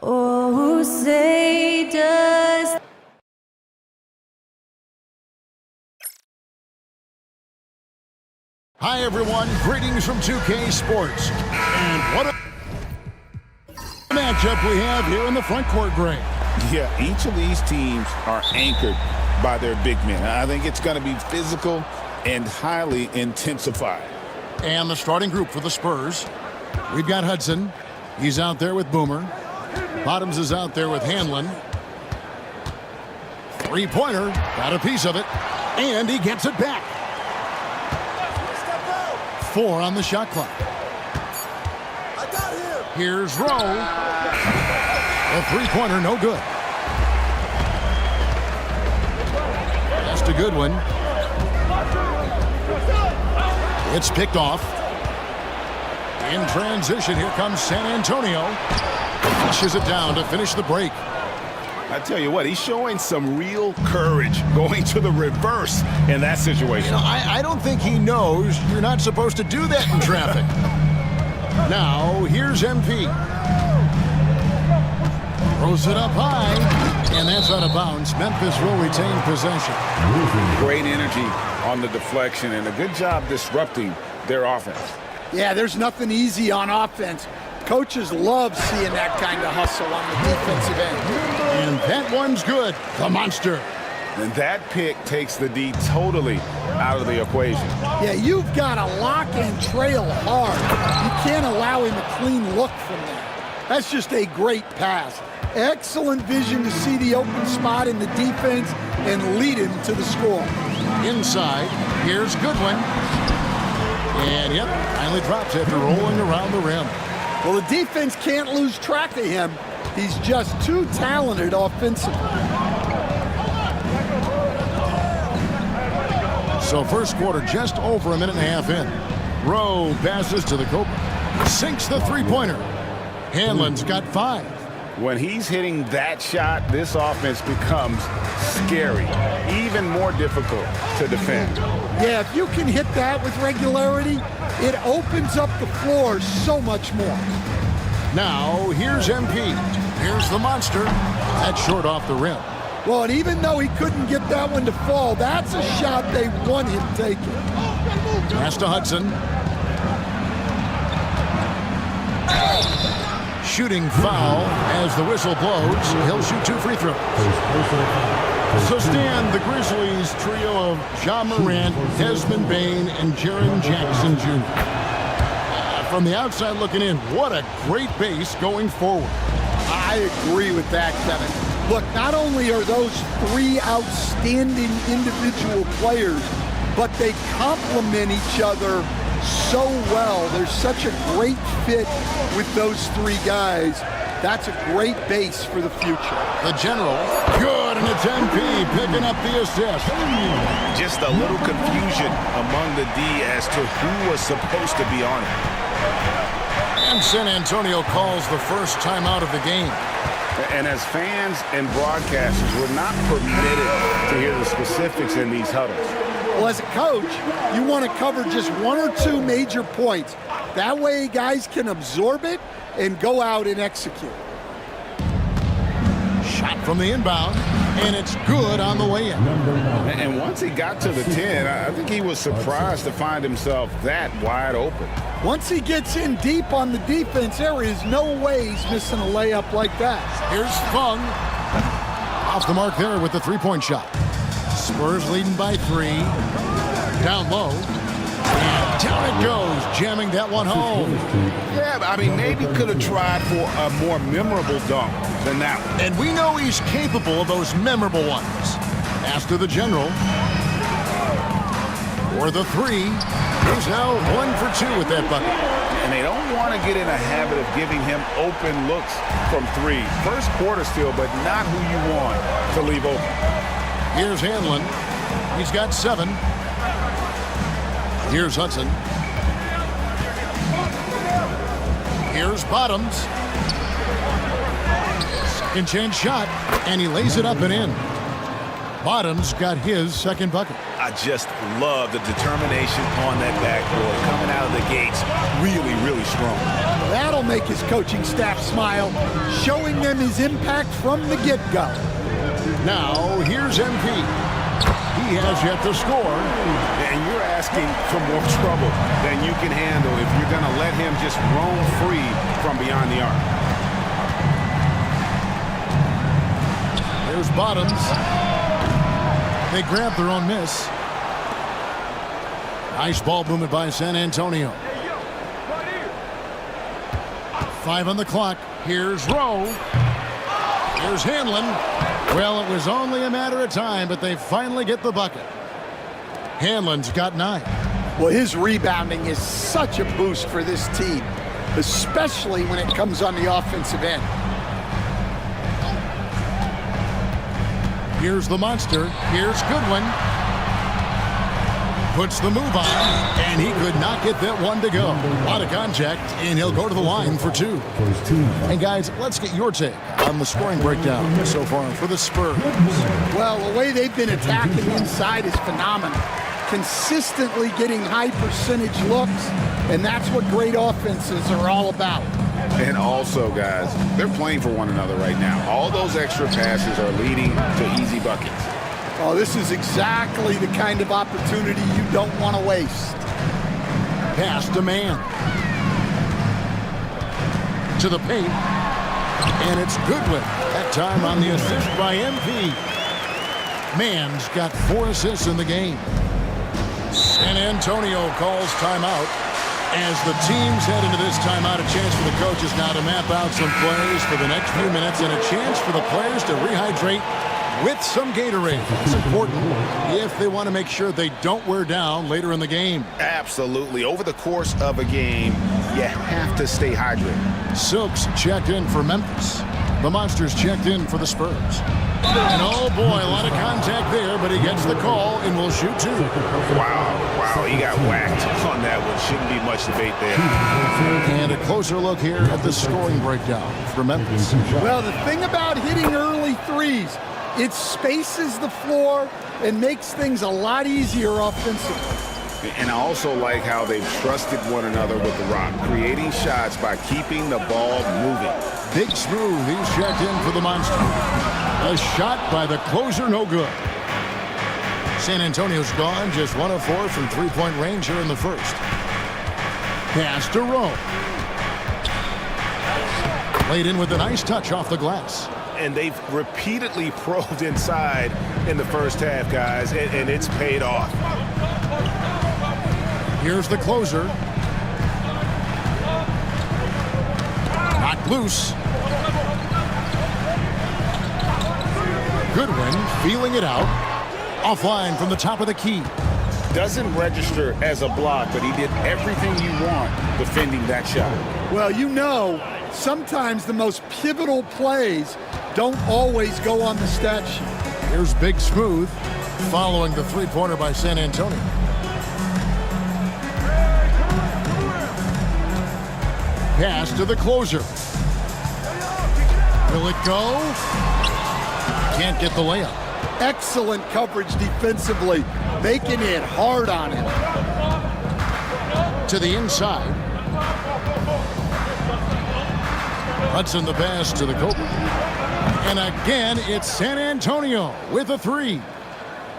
Oh, say does. Hi, everyone. Greetings from 2K Sports. And what a matchup we have here in the front court, Greg. Yeah, each of these teams are anchored by their big men. I think it's going to be physical and highly intensified. And the starting group for the Spurs. We've got Hudson. He's out there with Boomer. Bottoms is out there with Hanlon. Three-pointer. Got a piece of it. And he gets it back. 4 on the shot clock. I got him. Here's Rowe. A three-pointer, no good. Just a good one. It's picked off. In transition, here comes San Antonio. Pushes it down to finish the break. I tell you what, he's showing some real courage going to the reverse in that situation. You know, I don't think he knows you're not supposed to do that in traffic. Now, here's MP. Throws it up high, and that's out of bounds. Memphis will retain possession. Great energy on the deflection, and a good job disrupting their offense. Yeah, there's nothing easy on offense. Coaches love seeing that kind of hustle on the defensive end. And that one's good. The monster. And that pick takes the D totally out of the equation. Yeah, you've got to lock and trail hard. You can't allow him a clean look from that. That's just a great pass. Excellent vision to see the open spot in the defense and lead him to the score. Inside, here's Goodwin. And yep, finally drops after rolling around the rim. Well, the defense can't lose track of him. He's just too talented offensively. So first quarter just over a minute and a half in. Rowe passes to the Cobra. Sinks the three-pointer. Hanlon's got 5. When he's hitting that shot, this offense becomes scary, even more difficult to defend. Yeah, if you can hit that with regularity, it opens up the floor so much more. Now, here's MP. Here's the monster. That's short off the rim. Well, and even though he couldn't get that one to fall, that's a shot they want him taking. Pass to Hudson. Shooting foul as the whistle blows. He'll shoot 2 free throws. So Stan, the Grizzlies trio of Ja Morant, Desmond Bane, and Jaren Jackson Jr. From the outside looking in, what a great base going forward. I agree with that, Kevin. Look, not only are those 3 outstanding individual players, but they complement each other so well. There's such a great fit with those 3 guys. That's a great base for the future. The general, good, and it's MP picking up the assist. Just a little confusion among the D as to who was supposed to be on it. And San Antonio calls the first timeout of the game. And as fans and broadcasters, we're not permitted to hear the specifics in these huddles. Well, as a coach, you want to cover just 1 or 2 major points. That way guys can absorb it and go out and execute. Shot from the inbound, and it's good on the way in. And once he got to the 10, I think he was surprised to find himself that wide open. Once he gets in deep on the defense, there is no way he's missing a layup like that. Here's Fung. Off the mark there with the three-point shot. Spurs leading by 3. Down low. And down it goes, jamming that one home. Yeah, I mean, maybe could have tried for a more memorable dunk than that one. And we know he's capable of those memorable ones. Pass to the general. For the 3. He's now 1 for 2 with that bucket. And they don't want to get in a habit of giving him open looks from 3. First quarter still, but not who you want to leave open. Here's Hanlon. He's got 7. Here's Hudson. Here's Bottoms. Second chance shot, and he lays it up and in. Bottoms got his second bucket. I just love the determination on that backboard. Coming out of the gates really, really strong. That'll make his coaching staff smile, showing them his impact from the get-go. Now, here's MP. He has yet to score. And you're asking for more trouble than you can handle if you're going to let him just roam free from beyond the arc. There's Bottoms. They grab their own miss. Nice ball movement by San Antonio. 5 on the clock. Here's Rowe. Here's Hanlon. Well, it was only a matter of time, but they finally get the bucket. Hanlon's got 9. Well, his rebounding is such a boost for this team, especially when it comes on the offensive end. Here's the monster. Here's Goodwin. Puts the move on, and he could not get that one to go. A lot of contact, and he'll go to the line for 2. And guys, let's get your take on the scoring breakdown so far for the Spurs. Well, the way they've been attacking inside is phenomenal. Consistently getting high percentage looks, and that's what great offenses are all about. And also, guys, they're playing for one another right now. All those extra passes are leading to easy buckets. Oh, this is exactly the kind of opportunity you don't want to waste. Pass to man. To the paint. And it's Goodwin. That time on the assist by MP. Man's got 4 assists in the game. San Antonio calls timeout. As the teams head into this timeout, a chance for the coaches now to map out some plays for the next few minutes and a chance for the players to rehydrate with some Gatorade. It's important if they want to make sure they don't wear down later in the game. Absolutely. Over the course of a game, you have to stay hydrated. Silks checked in for Memphis. The Monsters checked in for the Spurs. And oh boy, a lot of contact there, but he gets the call and will shoot 2. Wow, he got whacked on that one. Shouldn't be much debate there. And a closer look here at the scoring breakdown for Memphis. Well, the thing about hitting early threes, it spaces the floor and makes things a lot easier offensively. And I also like how they've trusted one another with the rock, creating shots by keeping the ball moving. Big Smooth, he's checked in for the Monsters. A shot by the closer, no good. San Antonio's gone, just 1 of 4 from three-point range here in the first. Pass to Rowe. Laid in with a nice touch off the glass. And they've repeatedly probed inside in the first half, guys, and it's paid off. Here's the closer. Knocked loose. Goodwin feeling it out. Offline from the top of the key. Doesn't register as a block, but he did everything you want defending that shot. Well, you know, sometimes the most pivotal plays don't always go on the stat sheet. Here's Big Smooth following the three-pointer by San Antonio. Pass to the closer. Will it go? Can't get the layup. Excellent coverage defensively, making it hard on him. To the inside. Hudson the pass to the Cobra. And again, it's San Antonio with a 3.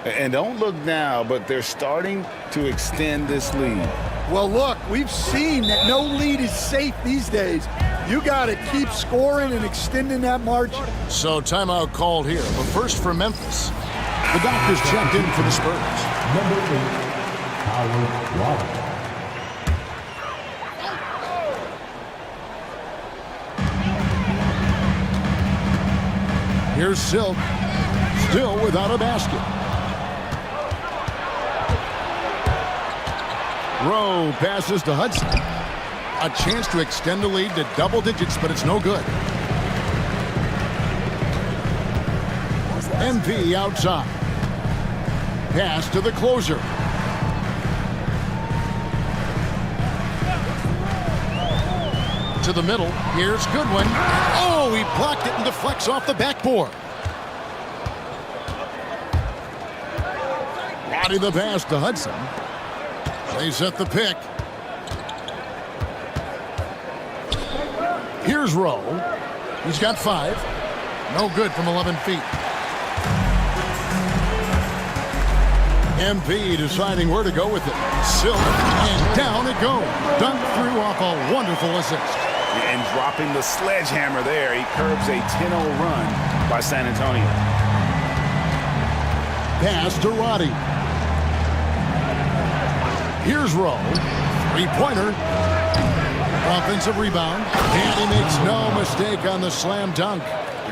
And don't look now, but they're starting to extend this lead. Well, look, we've seen that no lead is safe these days. You got to keep scoring and extending that margin. So timeout called here, but first for Memphis. The doctors checked in for the Spurs. Number 8, Howard Water. Here's Silk, still without a basket. Rowe passes to Hudson. A chance to extend the lead to double digits, but it's no good. MP outside. Pass to the closer. To the middle. Here's Goodwin. Oh, he blocked it and deflects off the backboard. Body the pass to Hudson. They set the pick. Here's Rowe. He's got 5. No good from 11 feet. MP deciding where to go with it. Silk, and down it goes. Dunked through off a wonderful assist. And dropping the sledgehammer there, he curbs a 10-0 run by San Antonio. Pass to Roddy. Here's Rowe. 3-pointer. Offensive rebound. And he makes no mistake on the slam dunk.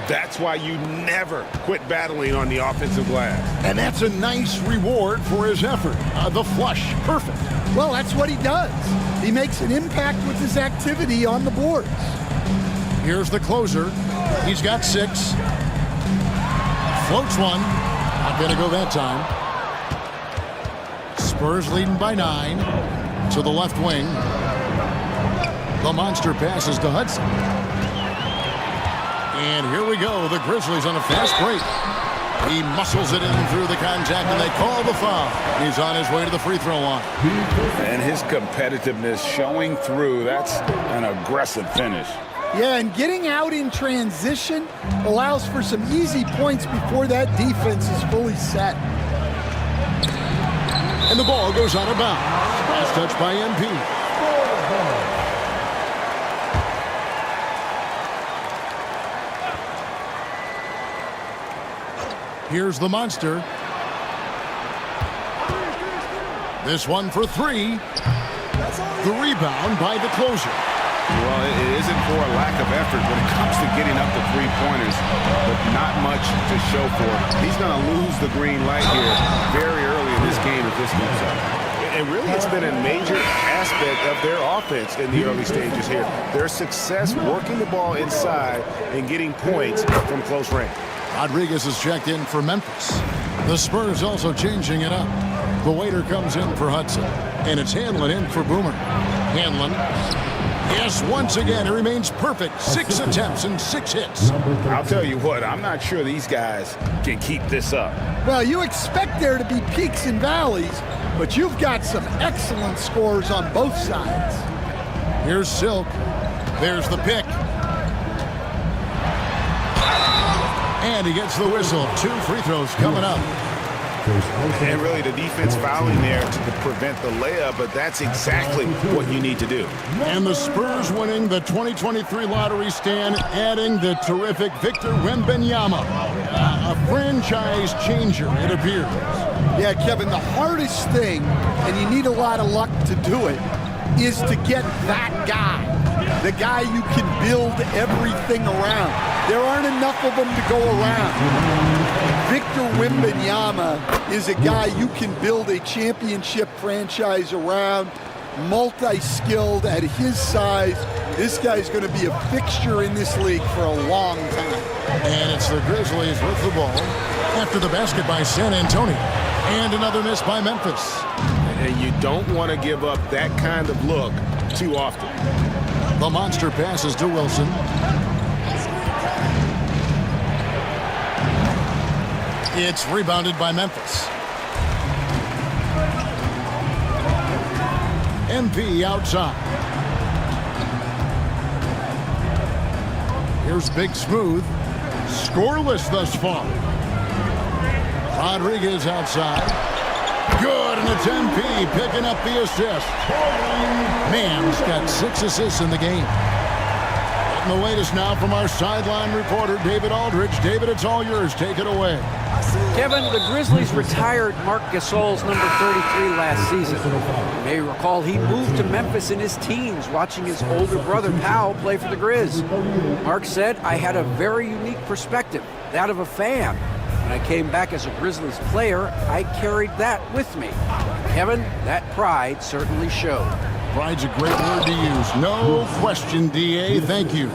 That's why you never quit battling on the offensive glass. And that's a nice reward for his effort. The flush. Perfect. Well, that's what he does. He makes an impact with his activity on the boards. Here's the closer. He's got 6. Floats one. Not going to go that time. Spurs leading by 9 to the left wing. The monster passes to Hudson. And here we go. The Grizzlies on a fast break. He muscles it in through the contact, and they call the foul. He's on his way to the free throw line. And his competitiveness showing through. That's an aggressive finish. Yeah, and getting out in transition allows for some easy points before that defense is fully set. And the ball goes out of bounds. Last touch by MP. Here's the monster. This one for 3. The rebound by the closer. Well, it isn't for a lack of effort when it comes to getting up the 3-pointers, but not much to show for it. He's going to lose the green light here very early in this game if this keeps up. And really, it's been a major aspect of their offense in the early stages here. Their success working the ball inside and getting points from close range. Rodriguez is checked in for Memphis. The Spurs also changing it up. The waiter comes in for Hudson, and it's Hanlon in for Boomer. Hanlon, yes, once again, he remains perfect. 6 attempts and 6 hits. I'll tell you what, I'm not sure these guys can keep this up. Well, you expect there to be peaks and valleys, but you've got some excellent scores on both sides. Here's Silk. There's the pick. And he gets the whistle. 2 free throws coming up. And really the defense fouling there to prevent the layup, but that's exactly what you need to do. And the Spurs winning the 2023 lottery stand, adding the terrific Victor Wembanyama. A franchise changer, it appears. Yeah, Kevin, the hardest thing, and you need a lot of luck to do it, is to get that guy. The guy you can build everything around. There aren't enough of them to go around. Victor Wembanyama is a guy you can build a championship franchise around, multi-skilled at his size. This guy's going to be a fixture in this league for a long time. And it's the Grizzlies with the ball after the basket by San Antonio. And another miss by Memphis. And you don't want to give up that kind of look too often. The monster passes to Wilson. It's rebounded by Memphis. MP outside. Here's Big Smooth. Scoreless thus far. Rodriguez outside. Good, and it's MP picking up the assist. Man's got 6 assists in the game. Getting the latest now from our sideline reporter, David Aldridge. David, it's all yours. Take it away. Kevin, the Grizzlies retired Marc Gasol's number 33 last season. You may recall he moved to Memphis in his teens, watching his older brother Powell play for the Grizz. Marc said, "I had a very unique perspective, that of a fan. When I came back as a Grizzlies player, I carried that with me." Kevin, that pride certainly showed. Pride's a great word to use. No question, DA. Thank you.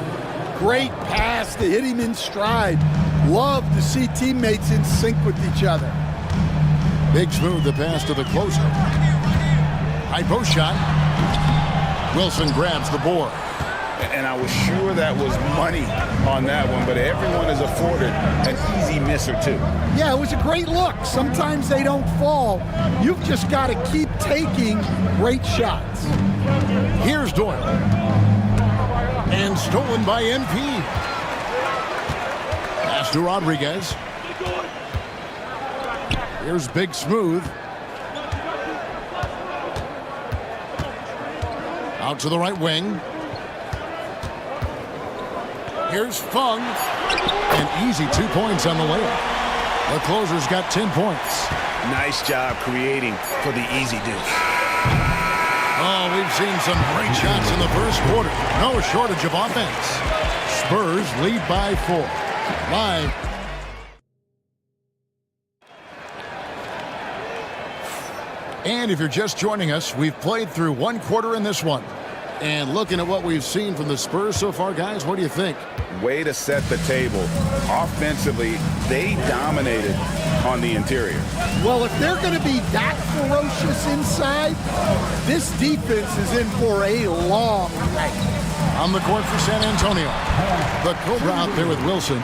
Great pass to hit him in stride. Love to see teammates in sync with each other. Big Smooth, the pass to the closer. High post shot. Wilson grabs the board. And I was sure that was money on that one, but everyone is afforded an easy miss or two. Yeah, it was a great look. Sometimes they don't fall. You've just got to keep taking great shots. Here's Doyle. And stolen by NP. Pass to Rodriguez. Here's Big Smooth. Out to the right wing. Here's Fung. An easy 2 points on the layup. The closer's got 10 points. Nice job creating for the easy deuce. Oh, we've seen some great shots in the first quarter. No shortage of offense. Spurs lead by 4. Live. And if you're just joining us, we've played through 1 quarter in this one. And looking at what we've seen from the Spurs so far, guys, what do you think? Way to set the table. Offensively, they dominated on the interior. Well, if they're going to be that ferocious inside, this defense is in for a long night. On the court for San Antonio. The Cobra out there with Wilson.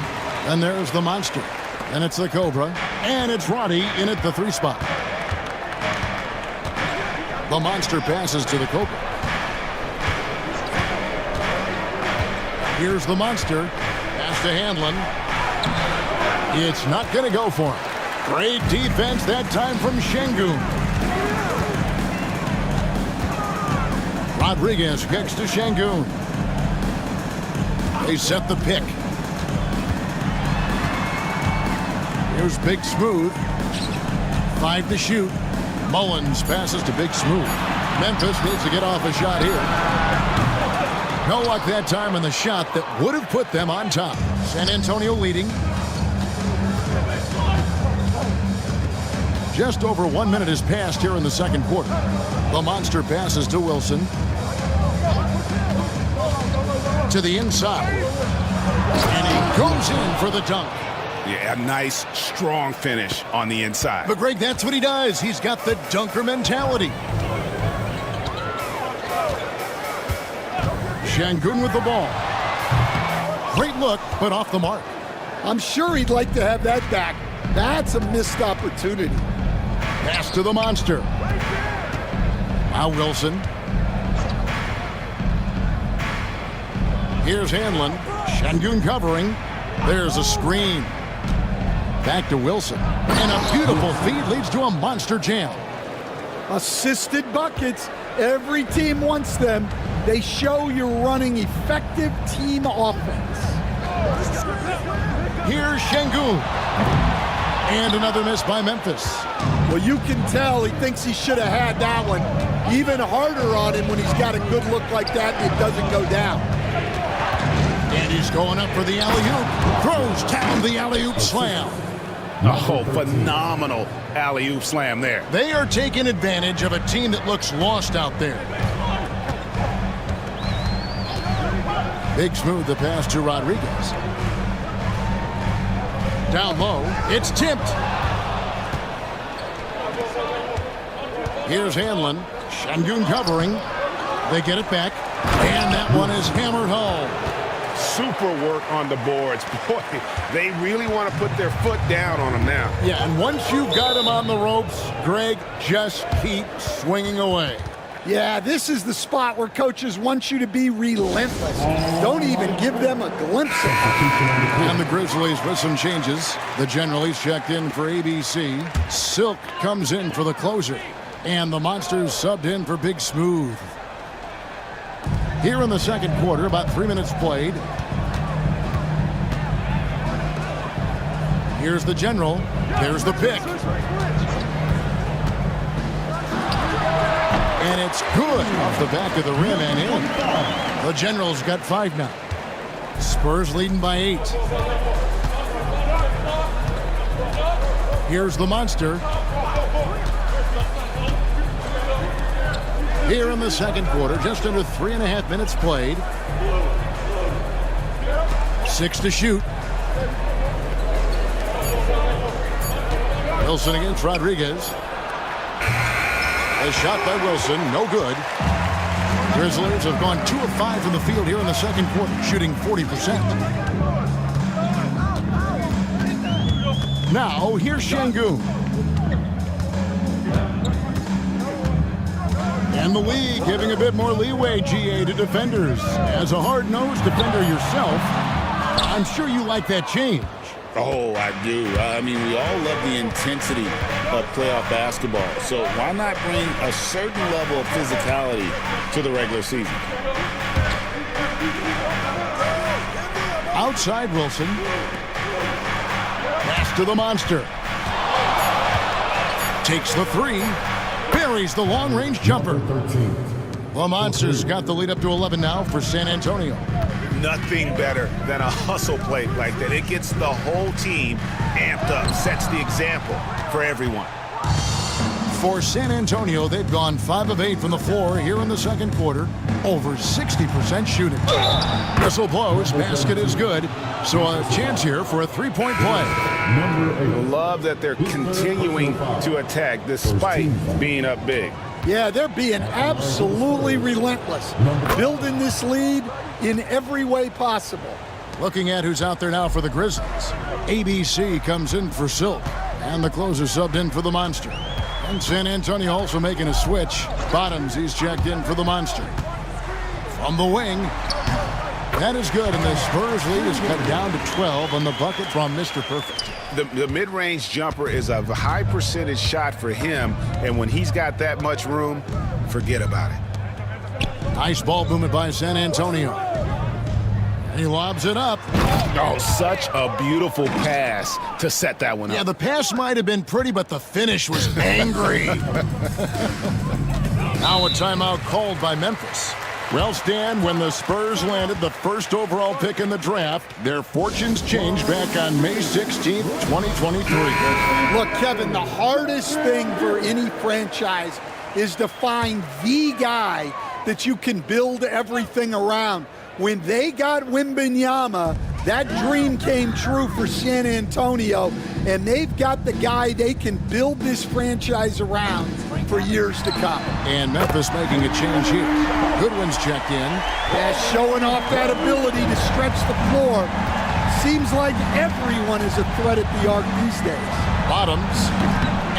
And there's the Monster. And it's the Cobra. And it's Roddy in at the 3 spot. The Monster passes to the Cobra. Here's the Monster. Pass to Hanlon. It's not going to go for him. Great defense that time from Şengün. Rodriguez kicks to Şengün. They set the pick. Here's Big Smooth. 5 to shoot. Mullins passes to Big Smooth. Memphis needs to get off a shot here. No luck that time on the shot that would have put them on top. San Antonio leading. Just over 1 minute has passed here in the second quarter. The Monster passes to Wilson. To the inside. And he goes in for the dunk. Yeah, a nice, strong finish on the inside. But Greg, that's what he does. He's got the dunker mentality. Şengün with the ball. Great look, but off the mark. I'm sure he'd like to have that back. That's a missed opportunity. Pass to the Monster. Now Wilson. Here's Hanlon. Şengün covering. There's a screen. Back to Wilson. And a beautiful feed leads to a monster jam. Assisted buckets. Every team wants them. They show you're running effective team offense. Here's Şengün. And another miss by Memphis. Well, you can tell he thinks he should have had that one. Even harder on him when he's got a good look like that and it doesn't go down. And he's going up for the alley-oop. Throws down the alley-oop slam. Oh, phenomenal alley-oop slam there. They are taking advantage of a team that looks lost out there. Big Smooth the pass to Rodriguez. Down low, it's tipped. Here's Hanlon. Şengün covering. They get it back. And that one is hammered home. Super work on the boards. Boy, they really want to put their foot down on them now. Yeah, and once you've got them on the ropes, Greg, just keep swinging away. Yeah, this is the spot where coaches want you to be relentless. Don't even give them a glimpse of it. And the Grizzlies with some changes. The general's checked in for ABC. Silk comes in for the closer. And the Monsters subbed in for Big Smooth. Here in the second quarter, about 3 minutes played. Here's the general. There's the pick. And it's good off the back of the rim and in. The General's got 5 now. Spurs leading by 8. Here's the Monster. Here in the second quarter, just under 3.5 minutes played. 6 to shoot. Wilson against Rodriguez. A shot by Wilson, no good. Grizzlies have gone 2 of 5 from the field here in the second quarter, shooting 40%. Now, here's Şengün. And the league giving a bit more leeway, GA, to defenders. As a hard-nosed defender yourself, I'm sure you like that change. Oh, I do. I mean, we all love the intensity of playoff basketball. So why not bring a certain level of physicality to the regular season? Outside Wilson. Pass to the monster. Takes the three. Buries the long-range jumper. The Monsters got the lead up to 11 now for San Antonio. Nothing better than a hustle play like that. It gets the whole team amped up, sets the example for everyone. For San Antonio, they've gone 5 of 8 from the floor here in the second quarter. Over 60% shooting. Whistle blows, basket is good. So a chance here for a three-point play. Love that they're continuing to attack despite being up big. Yeah, they're being absolutely relentless. Building this lead in every way possible. Looking at who's out there now for the Grizzlies. ABC comes in for Silk. And the closer subbed in for the Monster. And San Antonio also making a switch. Bottoms, he's checked in for the Monster. From the wing. That is good, and the Spurs lead is cut down to 12 on the bucket from Mr. Perfect. The mid-range jumper is a high percentage shot for him, and when he's got that much room, forget about it. Nice ball movement by San Antonio. And he lobs it up. Oh, such a beautiful pass to set that one up. Yeah, the pass might have been pretty, but the finish was angry. Now a timeout called by Memphis. Well, Stan, when the Spurs landed the first overall pick in the draft, their fortunes changed back on May 16th, 2023. Look, Kevin, the hardest thing for any franchise is to find the guy that you can build everything around. When they got Wembanyama, that dream came true for San Antonio, and they've got the guy they can build this franchise around for years to come. And Memphis making a change here. Goodwin's checked in. Yeah, showing off that ability to stretch the floor. Seems like everyone is a threat at the arc these days. Bottoms.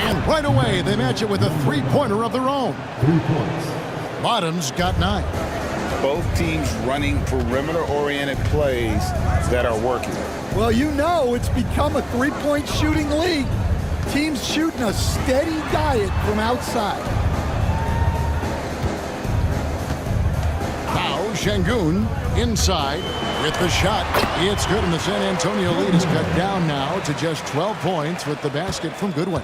And right away, they match it with a three-pointer of their own. 3 points. Bottoms got 9. Both teams running perimeter-oriented plays that are working. Well, you know it's become a three-point shooting league. Teams shooting a steady diet from outside. Now Şengün inside with the shot. It's good, and the San Antonio lead is cut down now to just 12 points with the basket from Goodwin.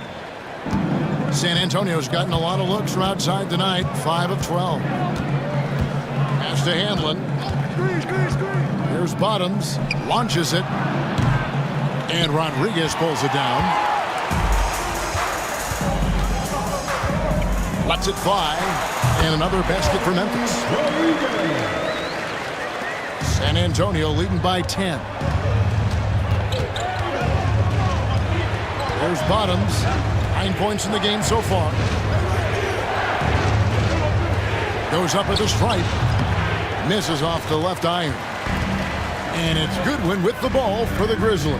San Antonio's gotten a lot of looks from outside tonight, 5 of 12. Pass to Hanlon. Here's Bottoms, launches it, and Rodriguez pulls it down. Lets it fly, and another basket for Memphis. San Antonio leading by 10. There's Bottoms, 9 points in the game so far. Goes up with a stripe. Misses off the left iron. And it's Goodwin with the ball for the Grizzlies.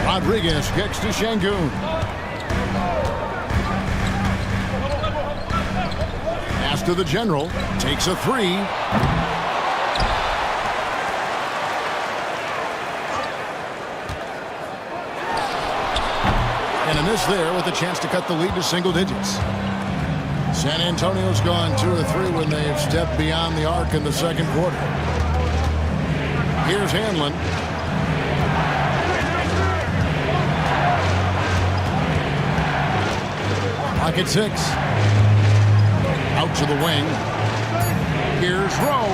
Rodriguez kicks to Şengün. Pass to the general. Takes a three. And a miss there with a chance to cut the lead to single digits. San Antonio's gone 2 of 3 when they've stepped beyond the arc in the second quarter. Here's Hanlon. Pocket 6. Out to the wing. Here's Rowe.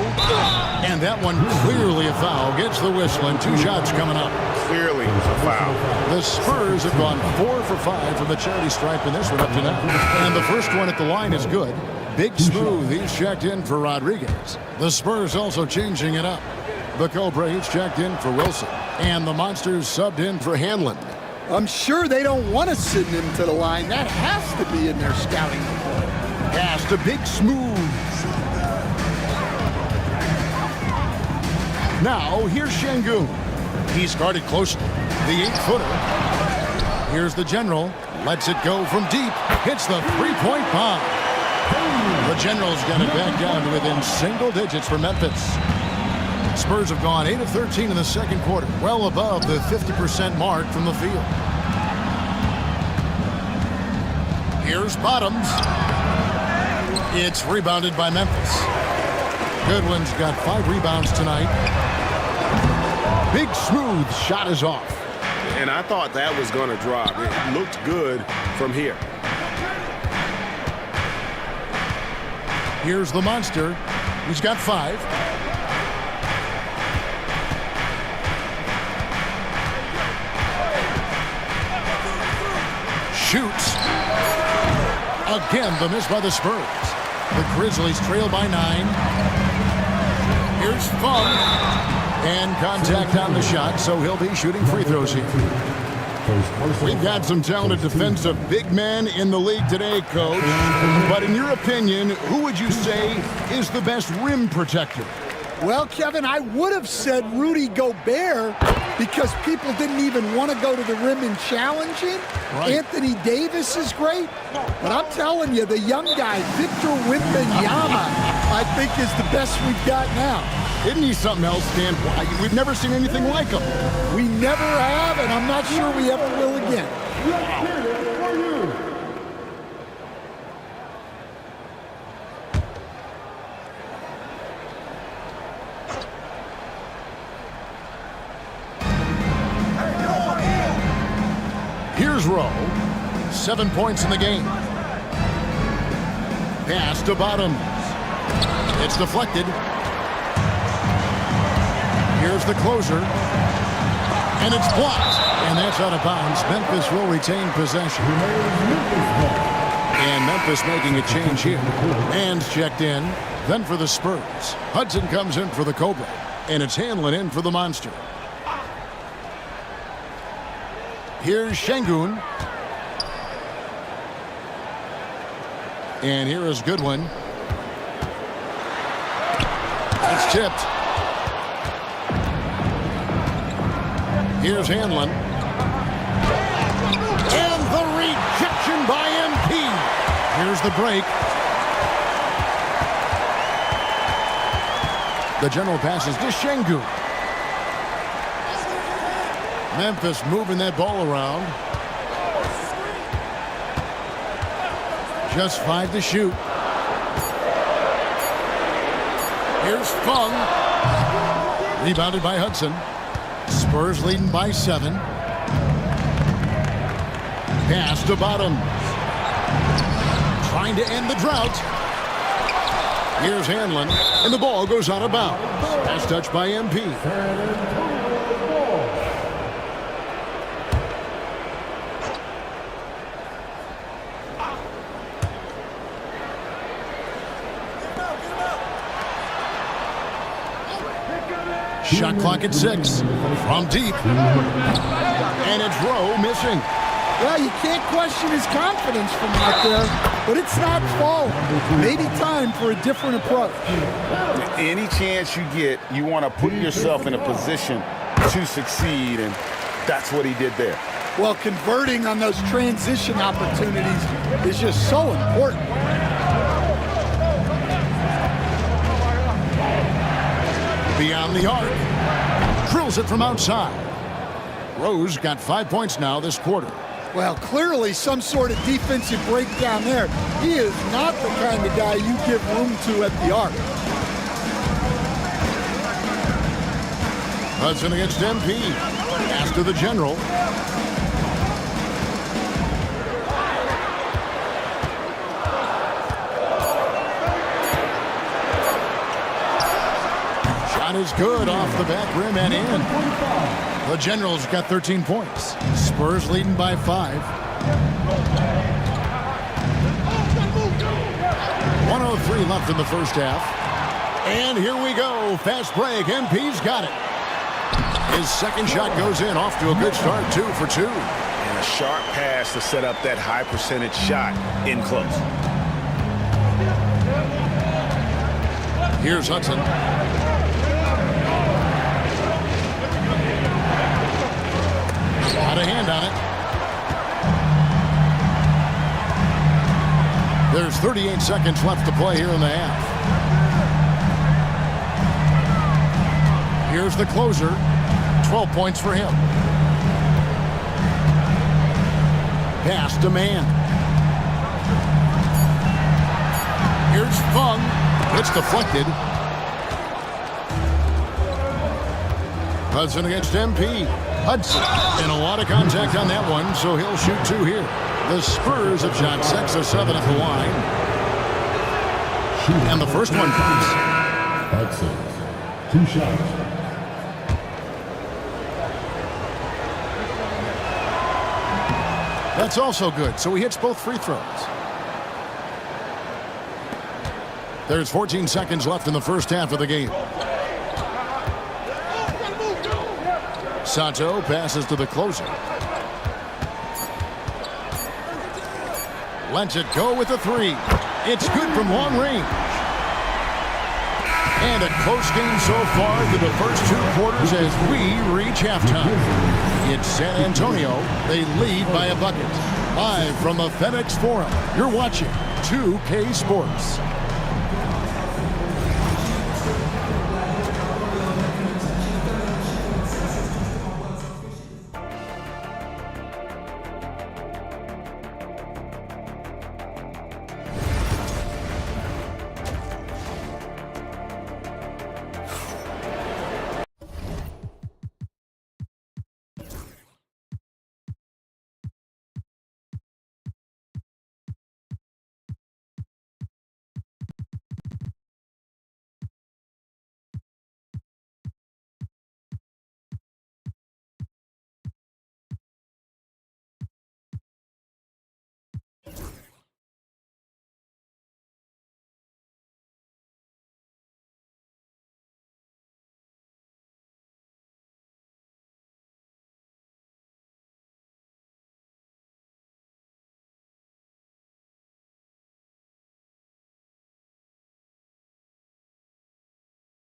And that one clearly a foul. Gets the whistle, and 2 shots coming up. Clearly a foul. The Spurs have gone 4 for 5 from the charity stripe in this one up to now. And the first one at the line is good. Big Smooth, he's checked in for Rodriguez. The Spurs also changing it up. The Cobra, he's checked in for Wilson. And the Monsters subbed in for Hanlon. I'm sure they don't want to send him to the line. That has to be in their scouting report. Pass to Big Smooth. Now, here's Şengün. He's guarded closely. The 8-footer. Here's the General. Lets it go from deep. Hits the three-point bomb. The General's got it back down to within single digits for Memphis. Spurs have gone 8 of 13 in the second quarter, well above the 50% mark from the field. Here's Bottoms. It's rebounded by Memphis. Goodwin's got 5 rebounds tonight. Big Smooth shot is off. And I thought that was going to drop. It looked good from here. Here's the Monster. He's got 5. Shoots. Again, the miss by the Spurs. The Grizzlies trail by 9. Here's Fung. And contact on the shot, so he'll be shooting free throws here. We've got some talented defensive big men in the league today, Coach. But in your opinion, who would you say is the best rim protector? Well, Kevin, I would have said Rudy Gobert because people didn't even want to go to the rim and challenge him. Right. Anthony Davis is great. But I'm telling you, the young guy, Victor Wembanyama, I think is the best we've got now. Isn't he something else, Dan? We've never seen anything like him. We never have, and I'm not sure we ever will again. Here's Rowe. 7 points in the game. Pass to Bottoms. It's deflected. Here's the closer. And it's blocked. And that's out of bounds. Memphis will retain possession. And Memphis making a change here. Man's checked in. Then for the Spurs. Hudson comes in for the Cobra. And it's Hanlon in for the Monster. Here's Şengün. And here is Goodwin. It's tipped. Here's Hanlon. And the rejection by MP. Here's the break. The General passes to Şengün. Memphis moving that ball around. Just 5 to shoot. Here's Fung. Rebounded by Hudson. Spurs leading by 7. Pass to Bottoms. Trying to end the drought. Here's Hanlon. And the ball goes out of bounds. Pass touched by MP. Shot clock at 6. From deep. And it's Rowe missing. Well, you can't question his confidence from out there, but it's not falling. Maybe time for a different approach. Any chance you get, you want to put yourself in a position to succeed, and that's what he did there. Well, converting on those transition opportunities is just so important. Beyond the arc. Drills it from outside. Rose got 5 points now this quarter. Well, clearly some sort of defensive breakdown there. He is not the kind of guy you give room to at the arc. Hudson against MP. Pass to the General. Shot is good off the back rim and in. The General's got 13 points. Spurs leading by 5. 1:03 left in the first half. And here we go. Fast break. MP's got it. His second shot goes in. Off to a good start. 2 for 2. And a sharp pass to set up that high percentage shot in close. Here's Hudson. Got a hand on it. There's 38 seconds left to play here in the half. Here's the closer. 12 points for him. Pass to man. Here's Fung. It's deflected. Hudson against MP. Hudson. And a lot of contact on that one, so he'll shoot 2 here. The Spurs have shot 6 of 7 at the line. And the first one comes. Hudson, 2 shots. That's also good, so he hits both free throws. There's 14 seconds left in the first half of the game. Sato passes to the closer. Lets it go with the 3. It's good from long range. And a close game so far through the first 2 quarters as we reach halftime. It's San Antonio. They lead by a bucket. Live from the FedEx Forum, you're watching 2K Sports.